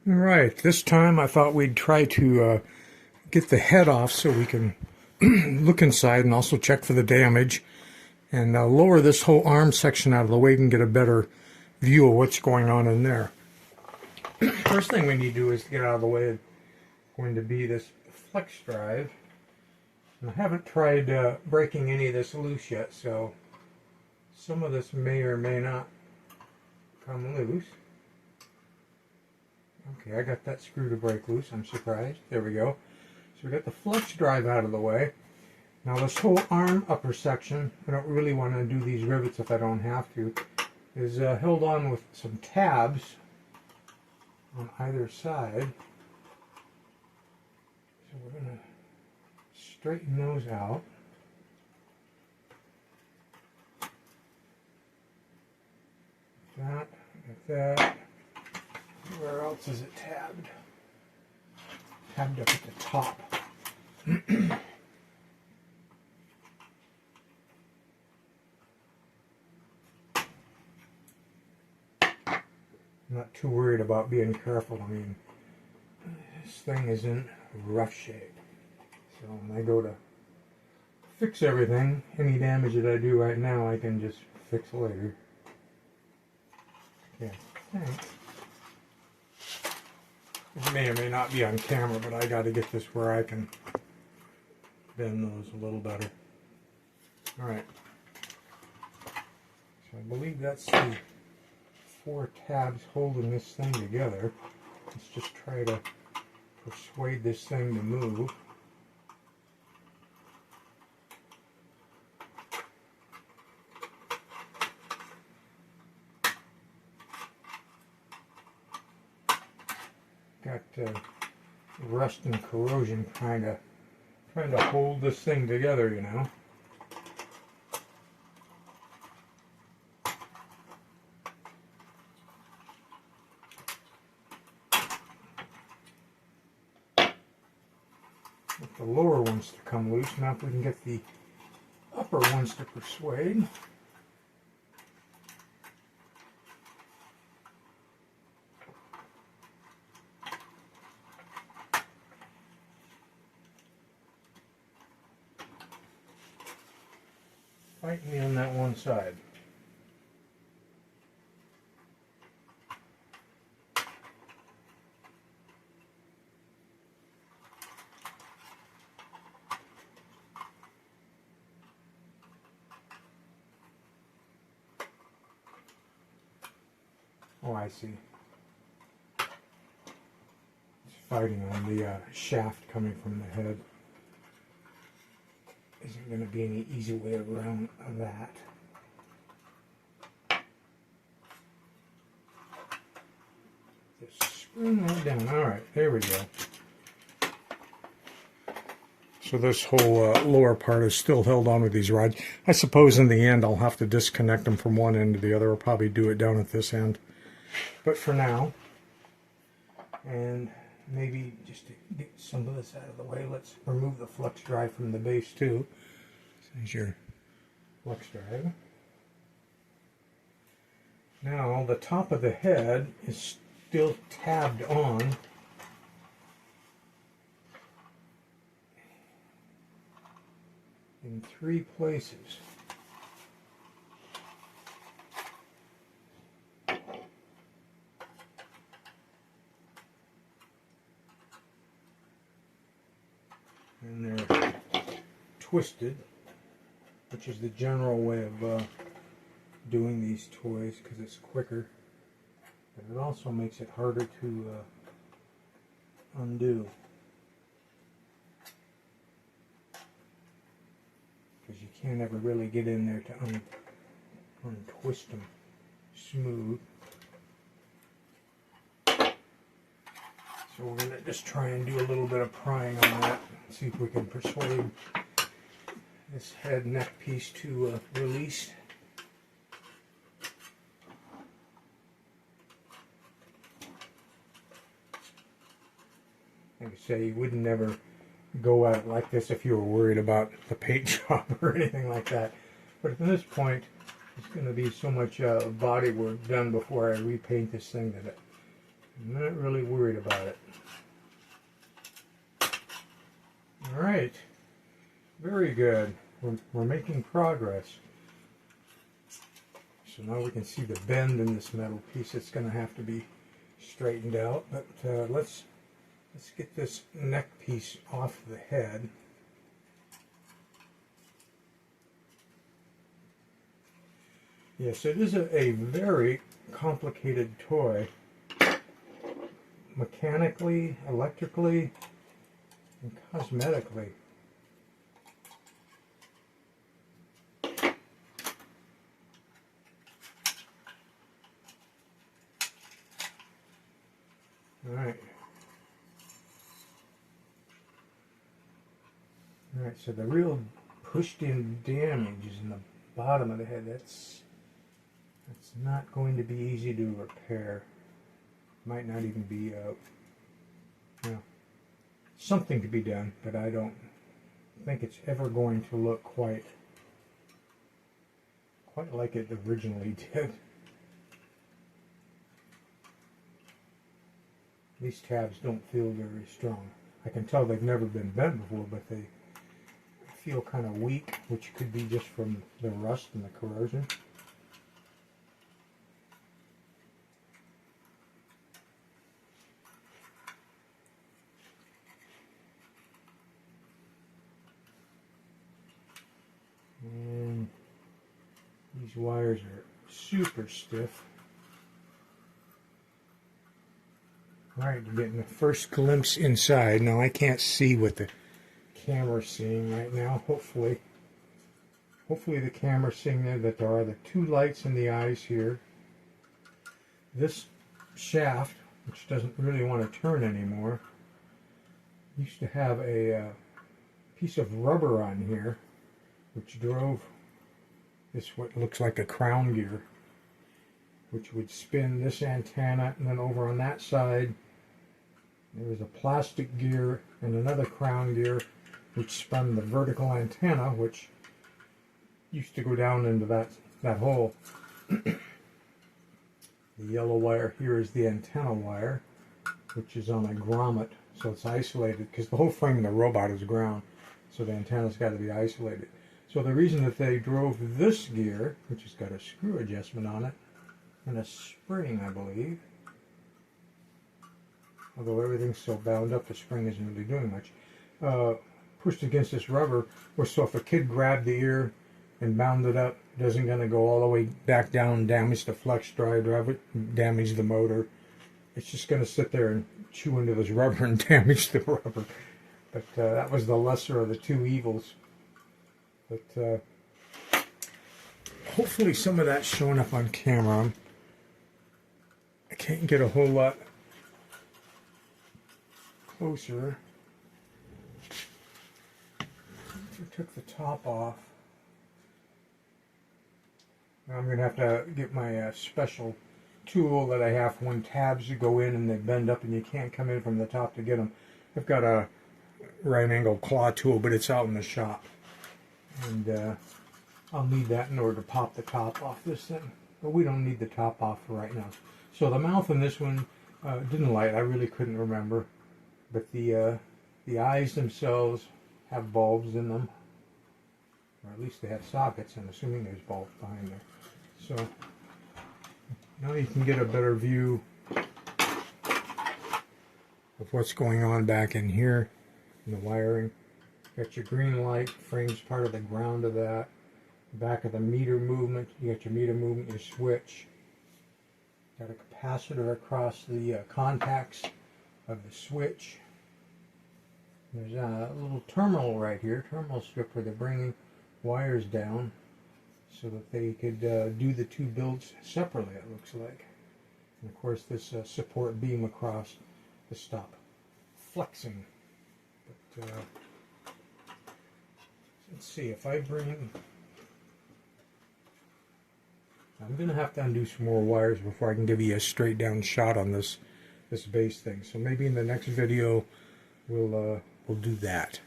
All right, this time I thought we'd try to get the head off so we can look inside and also check for the damage, and lower this whole arm section out of the way and get a better view of what's going on in there. First thing we need to do is get out of the way is going to be this flex drive. And I haven't tried breaking any of this loose yet, so some of this may or may not come loose. Okay, I got that screw to break loose. I'm surprised. There we go. So we got the flex drive out of the way. Now this whole arm upper section, I don't really want to do these rivets if I don't have to, is held on with some tabs on either side. So we're going to straighten those out. That, like that. Where else is it tabbed? Tabbed up at the top. I'm not too worried about being careful. I mean, this thing is in rough shape. So when I go to fix everything, any damage that I do right now, I can just fix later. Okay, thanks. It may or may not be on camera, but I got to get this where I can bend those a little better. All right. So I believe that's the 4 tabs holding this thing together. Let's just try to persuade this thing to move. Got rust and corrosion trying to hold this thing together, you know. Get the lower ones to come loose. Now if we can get the upper ones to persuade. Fight me on that one side. Oh, I see. It's fighting on the shaft coming from the head. Isn't going to be any easy way around that. Just screw that down. Alright, there we go. So this whole lower part is still held on with these rods. I suppose in the end I'll have to disconnect them from one end to the other. I'll probably do it down at this end. But for now, and maybe just to get some of this out of the way, let's remove the flex drive from the base too. There's your flex drive. Now the top of the head is still tabbed on. In 3 places. And they're twisted, which is the general way of doing these toys because it's quicker, but it also makes it harder to undo, because you can't ever really get in there to untwist them smooth. So we're going to just try and do a little bit of prying on that, see if we can persuade this head neck piece to release. Like I say, you would never go at it like this if you were worried about the paint job or anything like that. But at this point, it's going to be so much body work done before I repaint this thing that I'm not really worried about it. All right, very good. We're making progress. So now we can see the bend in this metal piece. It's going to have to be straightened out. But let's get this neck piece off the head. Yes, it is a very complicated toy. Mechanically, electrically, and cosmetically. Alright. Alright, so the real pushed in damage is in the bottom of the head. That's not going to be easy to repair. Might not even be something to be done, but I don't think it's ever going to look quite like it originally did. These tabs don't feel very strong. I can tell they've never been bent before, but they feel kind of weak, which could be just from the rust and the corrosion. And these wires are super stiff. Alright, you're getting the first glimpse inside. Now I can't see what the camera's seeing right now. Hopefully the camera's seeing there that there are the two lights in the eyes here. This shaft, which doesn't really want to turn anymore, used to have a piece of rubber on here which drove this, what looks like a crown gear, which would spin this antenna, and then over on that side there was a plastic gear and another crown gear which spun the vertical antenna, which used to go down into that hole. The yellow wire here is the antenna wire, which is on a grommet, so it's isolated because the whole frame of the robot is ground, so the antenna's got to be isolated. So the reason that they drove this gear, which has got a screw adjustment on it and a spring, I believe, although everything's so bound up the spring isn't really doing much, pushed against this rubber, was so if a kid grabbed the ear and bound it up, it isn't going to go all the way back down, damage the flex drive, damage the motor. It's just going to sit there and chew into this rubber and damage the rubber. But that was the lesser of the two evils. But hopefully some of that's showing up on camera. I can't get a whole lot closer. If I took the top off, I'm going to have to get my special tool that I have when tabs go in and they bend up and you can't come in from the top to get them. I've got a right angle claw tool, but it's out in the shop. And I'll need that in order to pop the top off this thing. But we don't need the top off for right now. So the mouth in this one didn't light. I really couldn't remember. But the eyes themselves have bulbs in them. Or at least they have sockets. I'm assuming there's bulbs behind there. So now you can get a better view of what's going on back in here in the wiring. Got your green light, frame's part of the ground of that. Back of the meter movement, you got your meter movement, your switch. Got a capacitor across the contacts of the switch. There's a little terminal right here, terminal strip where they're bringing wires down so that they could do the two builds separately, it looks like. And of course this support beam across to stop flexing. But let's see, if I bring... I'm going to have to undo some more wires before I can give you a straight down shot on this base thing. So maybe in the next video we'll do that.